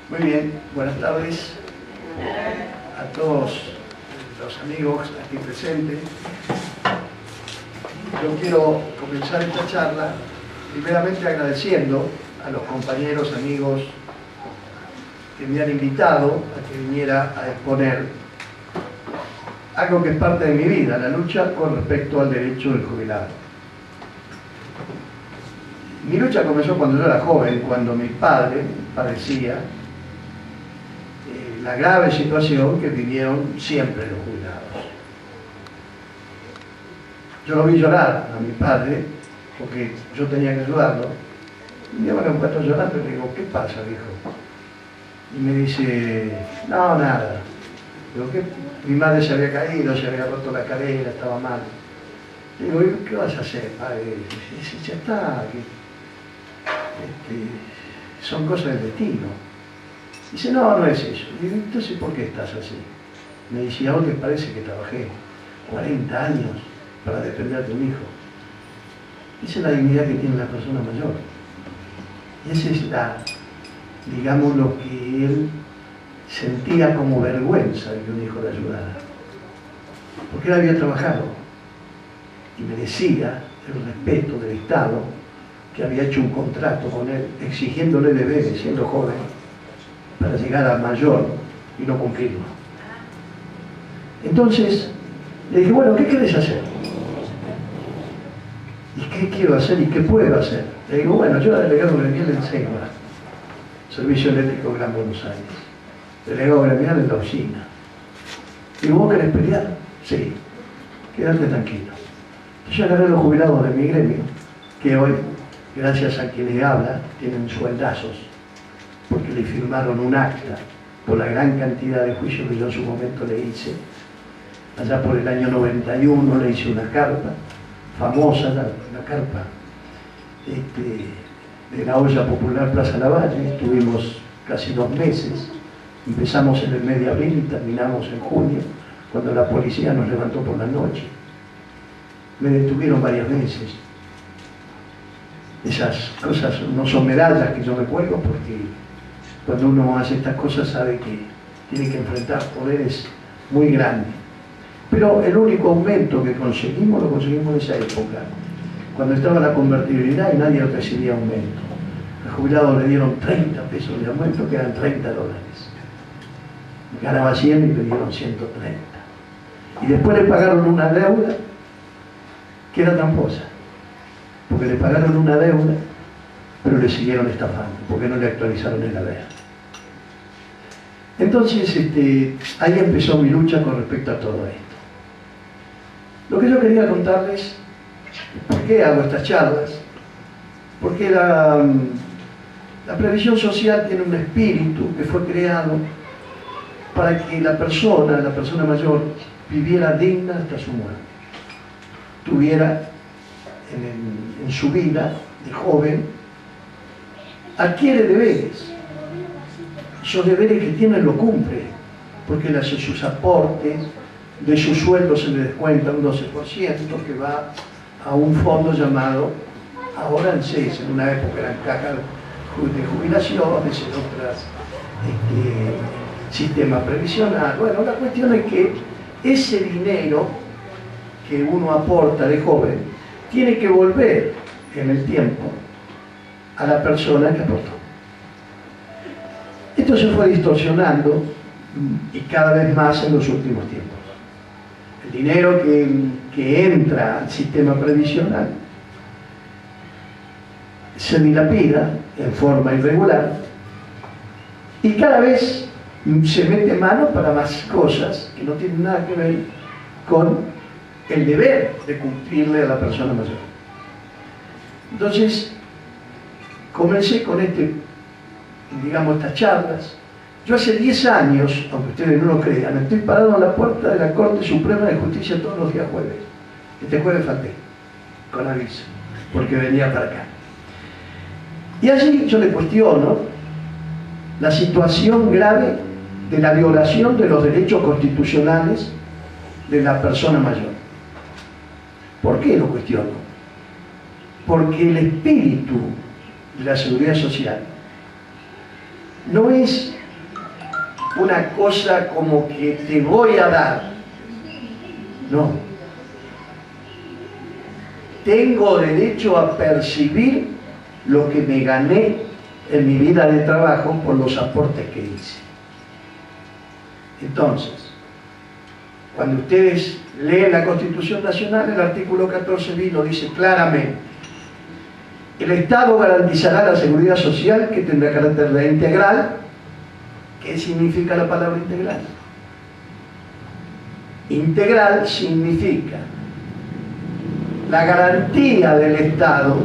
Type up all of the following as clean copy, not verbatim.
Muy bien, buenas tardes a todos los amigos aquí presentes. Yo quiero comenzar esta charla primeramente agradeciendo a los compañeros, amigos que me han invitado a que viniera a exponer algo que es parte de mi vida, la lucha con respecto al derecho del jubilado. Mi lucha comenzó cuando yo era joven, cuando mi padre padecía la grave situación que vivieron siempre los jubilados. Yo lo vi llorar a mi padre, porque yo tenía que ayudarlo. Un día me lo encuentro llorando y le digo, ¿qué pasa, viejo? Y me dice, no, nada. Digo, ¿qué? Mi madre se había caído, se había roto la cadera, estaba mal. Le digo, ¿qué vas a hacer, padre? Y dice, ya está, son cosas del destino. Dice, no, no es eso. Y digo, entonces, ¿por qué estás así? Me dice, ¿a vos te parece que trabajé 40 años para defender de un hijo? Esa es la dignidad que tiene la persona mayor. Y esa es digamos, lo que él sentía como vergüenza de que un hijo le ayudara. Porque él había trabajado y merecía el respeto del Estado, que había hecho un contrato con él, exigiéndole deberes siendo joven, para llegar a mayor y no cumplirlo. Entonces, le dije, bueno, ¿qué querés hacer? ¿Y qué quiero hacer y qué puedo hacer? Le digo, bueno, yo era delegado gremial en Segura, Servicio Eléctrico Gran Buenos Aires, delegado gremial en la usina. Digo, ¿vos querés pelear? Sí, quédate tranquilo. Yo agarré a los jubilados de mi gremio, que hoy, gracias a quien le habla, tienen sueldazos, porque le firmaron un acta por la gran cantidad de juicios que yo en su momento le hice. Allá por el año 91 le hice una carpa, famosa, la carpa de la olla popular Plaza Lavalle. Estuvimos casi 2 meses, empezamos en el mes de abril y terminamos en junio, cuando la policía nos levantó por la noche. Me detuvieron varias veces. Esas cosas no son medallas que yo me cuelgo, porque cuando uno hace estas cosas sabe que tiene que enfrentar poderes muy grandes. Pero el único aumento que conseguimos, lo conseguimos en esa época, cuando estaba la convertibilidad y nadie recibía aumento. Al jubilado le dieron 30 pesos de aumento, que eran $30. Ganaba 100 y le dieron 130. Y después le pagaron una deuda que era tramposa, porque le pagaron una deuda, pero le siguieron estafando, porque no le actualizaron el haber. Entonces, ahí empezó mi lucha con respecto a todo esto. Lo que yo quería contarles, ¿por qué hago estas charlas? Porque la previsión social tiene un espíritu que fue creado para que la persona mayor, viviera digna hasta su muerte. Tuviera en su vida de joven, adquiere deberes. Esos deberes que tiene lo cumple, porque él hace sus aportes, de su sueldo se le descuenta un 12% que va a un fondo llamado, ahora ANSES, en una época eran cajas de jubilaciones, en otras sistema previsional. Bueno, la cuestión es que ese dinero que uno aporta de joven tiene que volver en el tiempo a la persona que aportó. Esto se fue distorsionando y cada vez más en los últimos tiempos. El dinero que entra al sistema previsional se dilapida en forma irregular y cada vez se mete mano para más cosas que no tienen nada que ver con el deber de cumplirle a la persona mayor. Entonces, comencé con estas charlas. Yo hace 10 años, aunque ustedes no lo crean, estoy parado en la puerta de la Corte Suprema de Justicia todos los días jueves. Este jueves falté, con aviso, porque venía para acá. Y allí yo le cuestiono la situación grave de la violación de los derechos constitucionales de la persona mayor. ¿Por qué lo cuestiono? Porque el espíritu de la seguridad social no es una cosa como que te voy a dar. No. Tengo derecho a percibir lo que me gané en mi vida de trabajo por los aportes que hice. Entonces, cuando ustedes leen la Constitución Nacional, el artículo 14 bis lo dice claramente: el Estado garantizará la seguridad social, que tendrá carácter de integral. ¿Qué significa la palabra integral? Integral significa la garantía del Estado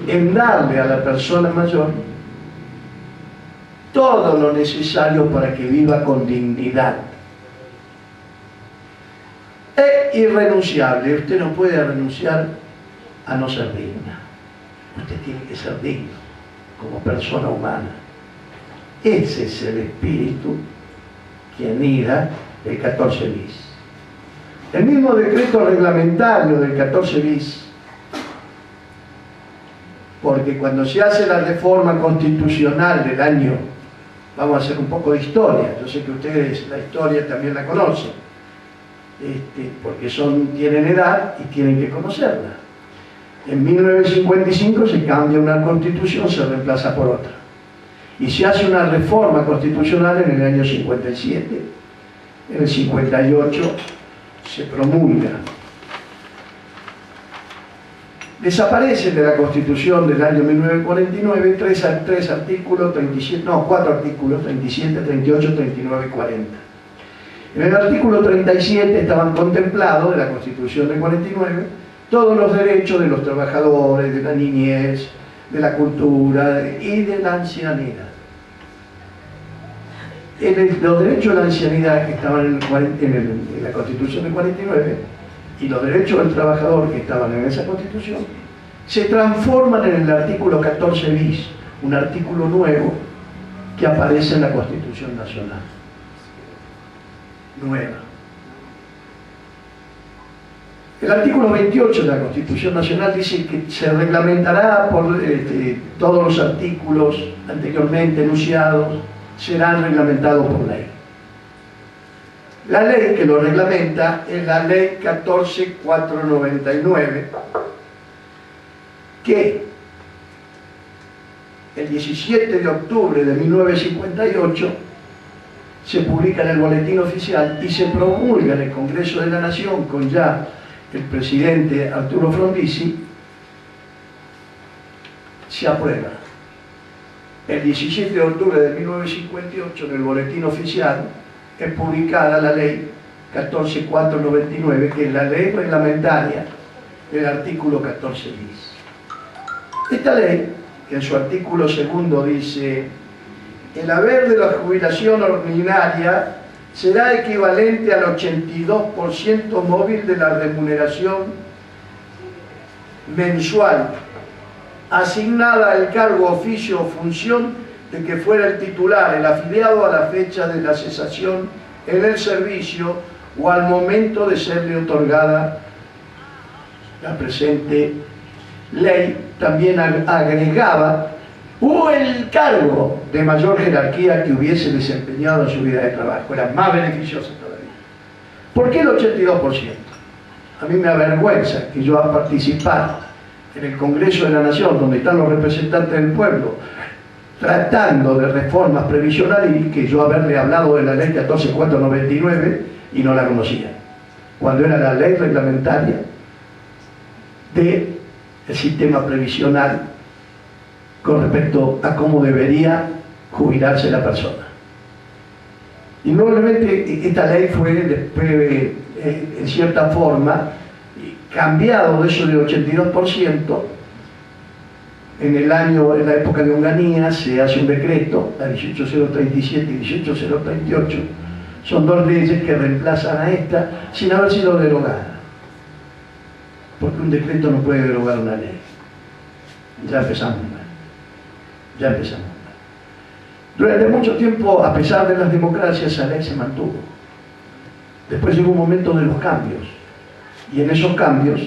en darle a la persona mayor todo lo necesario para que viva con dignidad. Es irrenunciable. Usted no puede renunciar a no ser digna. Usted tiene que ser digno como persona humana. Ese es el espíritu que anida el 14 bis. El mismo decreto reglamentario del 14 bis, porque cuando se hace la reforma constitucional del año, vamos a hacer un poco de historia, yo sé que ustedes la historia también la conocen, porque tienen edad y tienen que conocerla. En 1955 se cambia una constitución, se reemplaza por otra. Y se hace una reforma constitucional en el año 57. En el 58 se promulga. Desaparecen de la Constitución del año 1949 cuatro artículos, 37, 38, 39 y 40. En el artículo 37 estaban contemplados de la Constitución del 49 todos los derechos de los trabajadores, de la niñez, de la cultura y de la ancianidad. Los derechos de la ancianidad que estaban en la Constitución del 49 y los derechos del trabajador que estaban en esa Constitución se transforman en el artículo 14 bis, un artículo nuevo que aparece en la Constitución Nacional. Nueva. El artículo 28 de la Constitución Nacional dice que se reglamentará por todos los artículos anteriormente enunciados serán reglamentados por ley. La ley que lo reglamenta es la Ley 14.499, que el 17 de octubre de 1958 se publica en el Boletín Oficial y se promulga en el Congreso de la Nación con ya el presidente Arturo Frondizi. Se aprueba. El 17 de octubre de 1958 en el Boletín Oficial es publicada la Ley 14.499, que es la ley reglamentaria del artículo 14 bis. Esta ley, que en su artículo segundo dice: el haber de la jubilación ordinaria será equivalente al 82% móvil de la remuneración mensual asignada al cargo, oficio o función de que fuera el titular, el afiliado a la fecha de la cesación en el servicio o al momento de serle otorgada la presente ley. También agregaba o el cargo de mayor jerarquía que hubiese desempeñado en su vida de trabajo. Era más beneficioso todavía. ¿Por qué el 82%? A mí me avergüenza que yo, a participar en el Congreso de la Nación, donde están los representantes del pueblo, tratando de reformas previsionales, y que yo haberle hablado de la ley 14.499 y no la conocía, cuando era la ley reglamentaria del sistema previsional con respecto a cómo debería jubilarse la persona. Y probablemente esta ley fue después, en cierta forma, cambiado de eso del 82%. En la época de Onganía se hace un decreto, la 18037 y 18038, son dos leyes que reemplazan a esta sin haber sido derogadas, porque un decreto no puede derogar una ley. Ya empezamos mal. Durante mucho tiempo, a pesar de las democracias, esa ley se mantuvo. Después llegó un momento de los cambios, y en esos cambios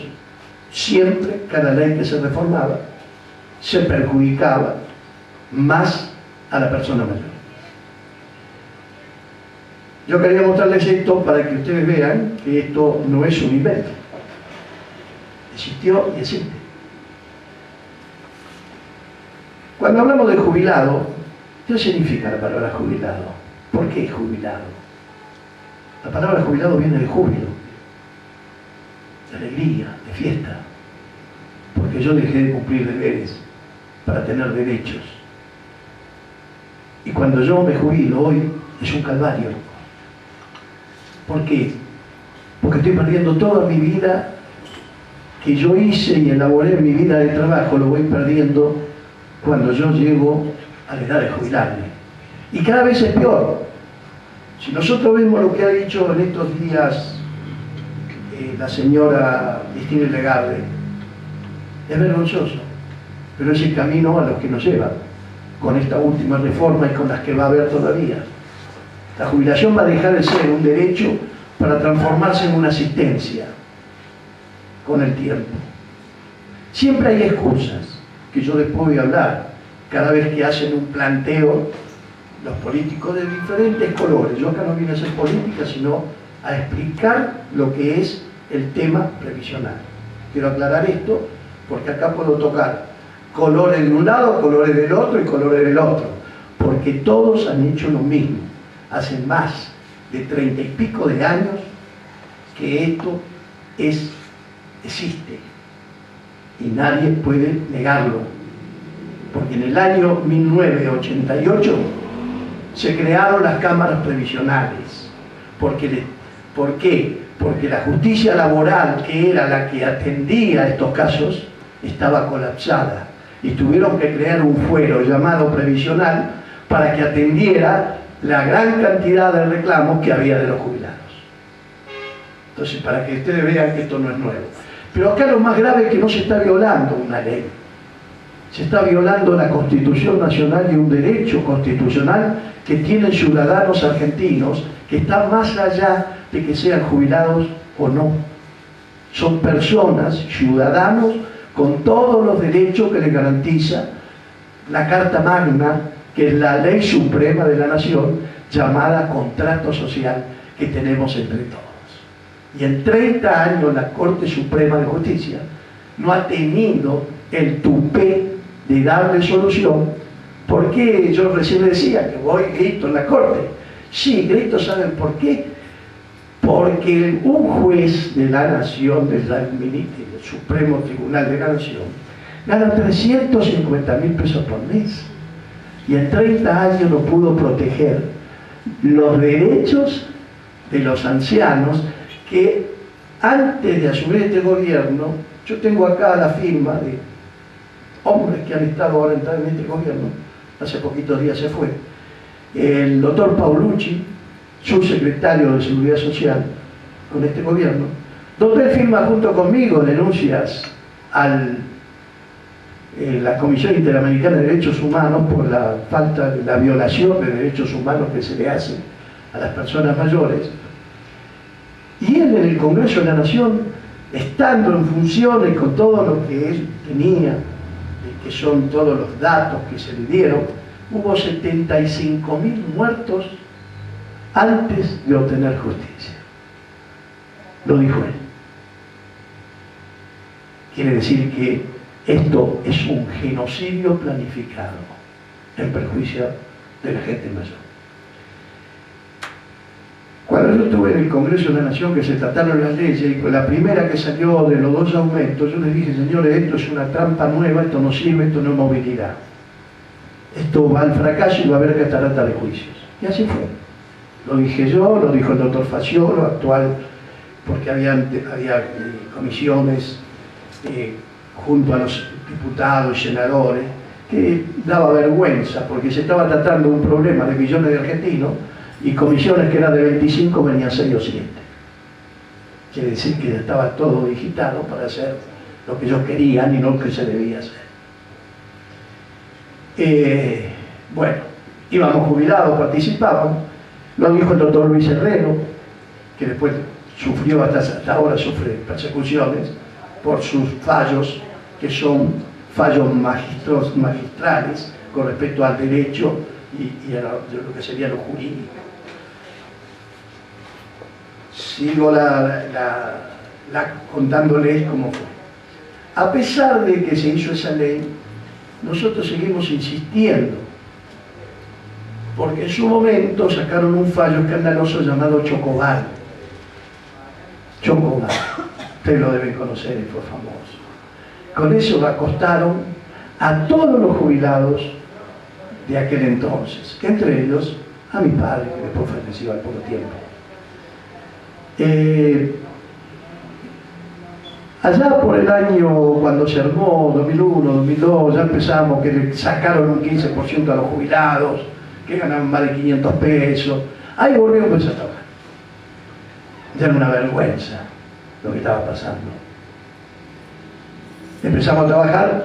siempre cada ley que se reformaba se perjudicaba más a la persona mayor. Yo quería mostrarles esto para que ustedes vean que esto no es un invento. Existió y existe. Cuando hablamos de jubilado, ¿qué significa la palabra jubilado? ¿Por qué jubilado? La palabra jubilado viene de júbilo, de alegría, de fiesta, porque yo dejé de cumplir deberes para tener derechos. Y cuando yo me jubilo hoy, es un calvario. ¿Por qué? Porque estoy perdiendo toda mi vida que yo hice y elaboré en mi vida de trabajo, lo voy perdiendo cuando yo llego a la edad de jubilarme. Y cada vez es peor. Si nosotros vemos lo que ha dicho en estos días la señora Cristina Lagarde, es vergonzoso, pero es el camino a los que nos llevan con esta última reforma y con las que va a haber todavía. La jubilación va a dejar de ser un derecho para transformarse en una asistencia con el tiempo. Siempre hay excusas, que yo después voy a hablar, cada vez que hacen un planteo los políticos de diferentes colores. Yo acá no vine a hacer política, sino a explicar lo que es el tema previsional. Quiero aclarar esto, porque acá puedo tocar colores de un lado, colores del otro y colores del otro, porque todos han hecho lo mismo. Hace más de 30 y pico de años que esto existe y nadie puede negarlo, porque en el año 1988 se crearon las cámaras previsionales. ¿Por qué? Porque la justicia laboral, que era la que atendía estos casos, estaba colapsada y tuvieron que crear un fuero llamado previsional para que atendiera la gran cantidad de reclamos que había de los jubilados. Entonces, para que ustedes vean que esto no es nuevo. Pero acá lo más grave es que no se está violando una ley. Se está violando la Constitución Nacional y un derecho constitucional que tienen ciudadanos argentinos, que está más allá de que sean jubilados o no. Son personas, ciudadanos, con todos los derechos que les garantiza la Carta Magna, que es la ley suprema de la nación, llamada contrato social que tenemos entre todos. Y en 30 años la Corte Suprema de Justicia no ha tenido el tupé de darle solución, porque yo recién decía que voy grito en la Corte. Sí, grito, ¿saben por qué? Porque un juez de la Nación, del Supremo Tribunal de la Nación, gana 350.000 pesos por mes. Y en 30 años no pudo proteger los derechos de los ancianos que antes de asumir este gobierno, yo tengo acá la firma de hombres que han estado ahora en este gobierno, hace poquitos días se fue, el doctor Paulucci, subsecretario de Seguridad Social con este gobierno, donde él firma junto conmigo denuncias a la Comisión Interamericana de Derechos Humanos por la falta de la violación de derechos humanos que se le hace a las personas mayores. Y él en el Congreso de la Nación, estando en funciones con todo lo que él tenía, que son todos los datos que se le dieron, hubo 75.000 muertos antes de obtener justicia. Lo dijo él. Quiere decir que esto es un genocidio planificado en perjuicio de la gente mayor. Cuando yo estuve en el Congreso de la Nación, que se trataron las leyes, y la primera que salió de los 2 aumentos, yo les dije, señores, esto es una trampa nueva, esto no sirve, esto no es movilidad. Esto va al fracaso y va a haber catarata de juicios. Y así fue. Lo dije yo, lo dijo el doctor Faciolo, actual, porque había comisiones junto a los diputados y senadores, que daba vergüenza, porque se estaba tratando un problema de millones de argentinos, y comisiones que eran de 25 venían 6 o 7. Quiere decir que estaba todo digitado para hacer lo que ellos querían y no lo que se debía hacer. Bueno, íbamos jubilados, participábamos. Lo dijo el doctor Luis Herrero, que después sufrió, hasta ahora sufre persecuciones, por sus fallos, que son fallos magistrales con respecto al derecho y a lo que sería lo jurídico. Sigo contándoles cómo fue. A pesar de que se hizo esa ley, nosotros seguimos insistiendo, porque en su momento sacaron un fallo escandaloso llamado Chocobar. Chocobar, ustedes lo deben conocer, fue famoso. Con eso acostaron a todos los jubilados de aquel entonces, entre ellos a mi padre, que después falleció al poco tiempo. Allá por el año, cuando se armó, 2001, 2002, ya empezamos, que le sacaron un 15% a los jubilados, que ganaban más de 500 pesos. Ahí volvimos a empezar a trabajar. Ya era una vergüenza lo que estaba pasando. Empezamos a trabajar,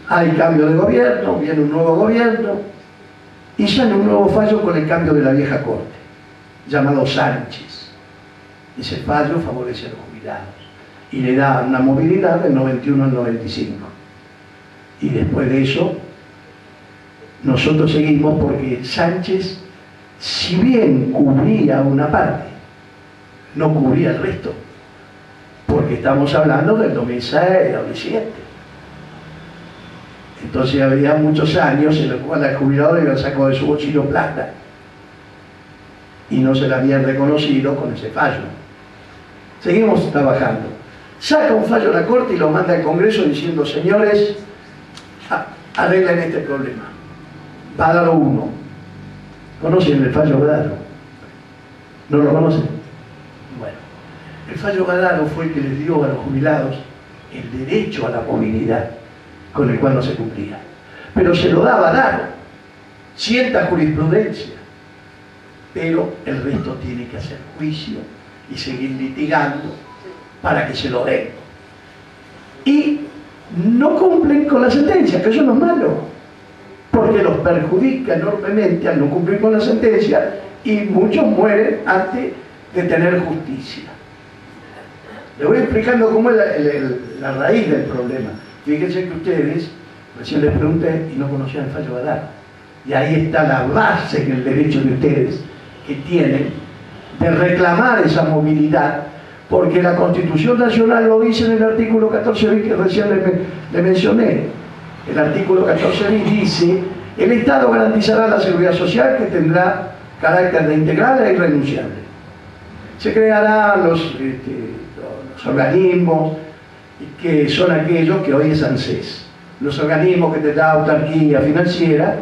hay cambio de gobierno, viene un nuevo gobierno, y sale un nuevo fallo con el cambio de la vieja corte, llamado Sánchez. Ese fallo favorece a los jubilados y le da una movilidad del 91 al 95. Y después de eso, nosotros seguimos porque Sánchez, si bien cubría una parte, no cubría el resto, porque estamos hablando del 2006, 2007. Entonces había muchos años en los cuales al jubilado le habían sacado de su bolsillo plata y no se la habían reconocido con ese fallo. Seguimos trabajando. Saca un fallo la Corte y lo manda al Congreso diciendo: señores, arreglen este problema. Badaro 1. ¿Conocen el fallo Badaro? ¿No lo conocen? Bueno, el fallo Badaro fue el que les dio a los jubilados el derecho a la movilidad, con el cual no se cumplía. Pero se lo da Badaro, cierta jurisprudencia, pero el resto tiene que hacer juicio y seguir litigando para que se lo den. Y no cumplen con la sentencia, que eso no es malo, porque los perjudica enormemente al no cumplir con la sentencia y muchos mueren antes de tener justicia. Les voy explicando cómo es la raíz del problema. Fíjense que ustedes, recién les pregunté y no conocían el fallo Badaro. Y ahí está la base en el derecho de ustedes que tienen de reclamar esa movilidad, porque la Constitución Nacional lo dice en el artículo 14 bis que recién le mencioné. El artículo 14 bis dice: el Estado garantizará la seguridad social, que tendrá carácter de integral e irrenunciable. Se crearán los organismos que son aquellos que hoy es ANSES, los organismos que te da autarquía financiera,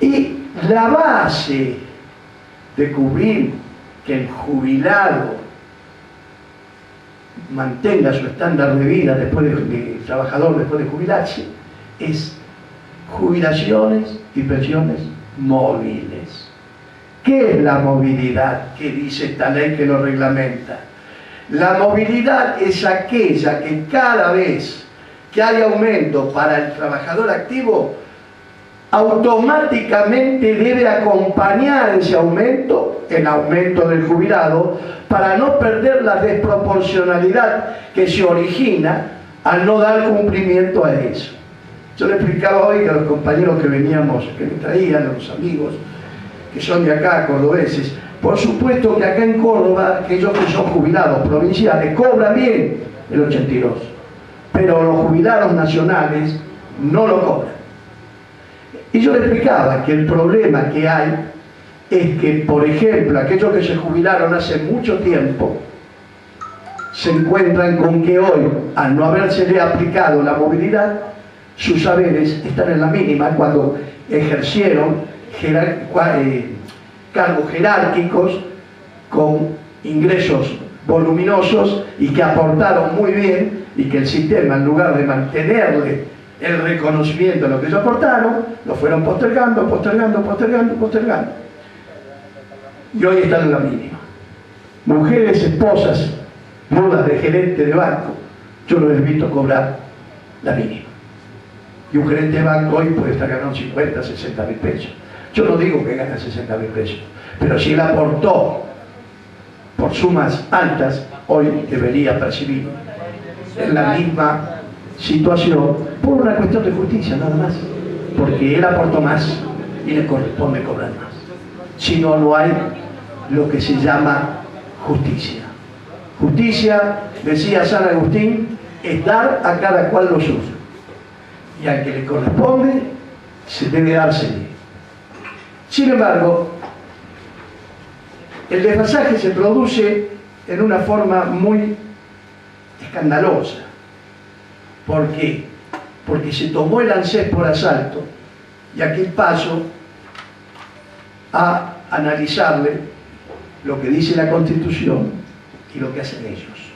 y la base de cubrir que el jubilado mantenga su estándar de vida después el trabajador después de jubilarse es jubilaciones y pensiones móviles. ¿Qué es la movilidad? ¿Qué dice esta ley que lo reglamenta? La movilidad es aquella que cada vez que hay aumento para el trabajador activo, automáticamente debe acompañar ese aumento, el aumento del jubilado, para no perder la desproporcionalidad que se origina al no dar cumplimiento a eso. Yo le explicaba hoy que a los compañeros que veníamos, que me traían, a los amigos que son de acá, cordobeses, por supuesto que acá en Córdoba, aquellos que son jubilados provinciales cobran bien el 82, pero los jubilados nacionales no lo cobran. Y yo le explicaba que el problema que hay es que, por ejemplo, aquellos que se jubilaron hace mucho tiempo se encuentran con que hoy, al no habérsele aplicado la movilidad, sus saberes están en la mínima cuando ejercieron cargos jerárquicos con ingresos voluminosos y que aportaron muy bien, y que el sistema, en lugar de mantenerle el reconocimiento de lo que ellos aportaron, lo fueron postergando. Y hoy están en la mínima. Mujeres, esposas, viudas de gerente de banco, yo los he visto cobrar la mínima. Y un gerente de banco hoy puede estar ganando 50, 60 mil pesos. Yo no digo que gane 60 mil pesos, pero si él aportó por sumas altas, hoy debería percibir en la misma situación por una cuestión de justicia, nada más, porque él aportó más y le corresponde cobrar más. Si no, no hay lo que se llama justicia. Justicia, decía San Agustín, es dar a cada cual lo suyo, y al que le corresponde se debe dársele. Sin embargo, el desfasaje se produce en una forma muy escandalosa. ¿Por qué? Porque se tomó el ANSES por asalto, y aquí paso a analizarle lo que dice la Constitución y lo que hacen ellos.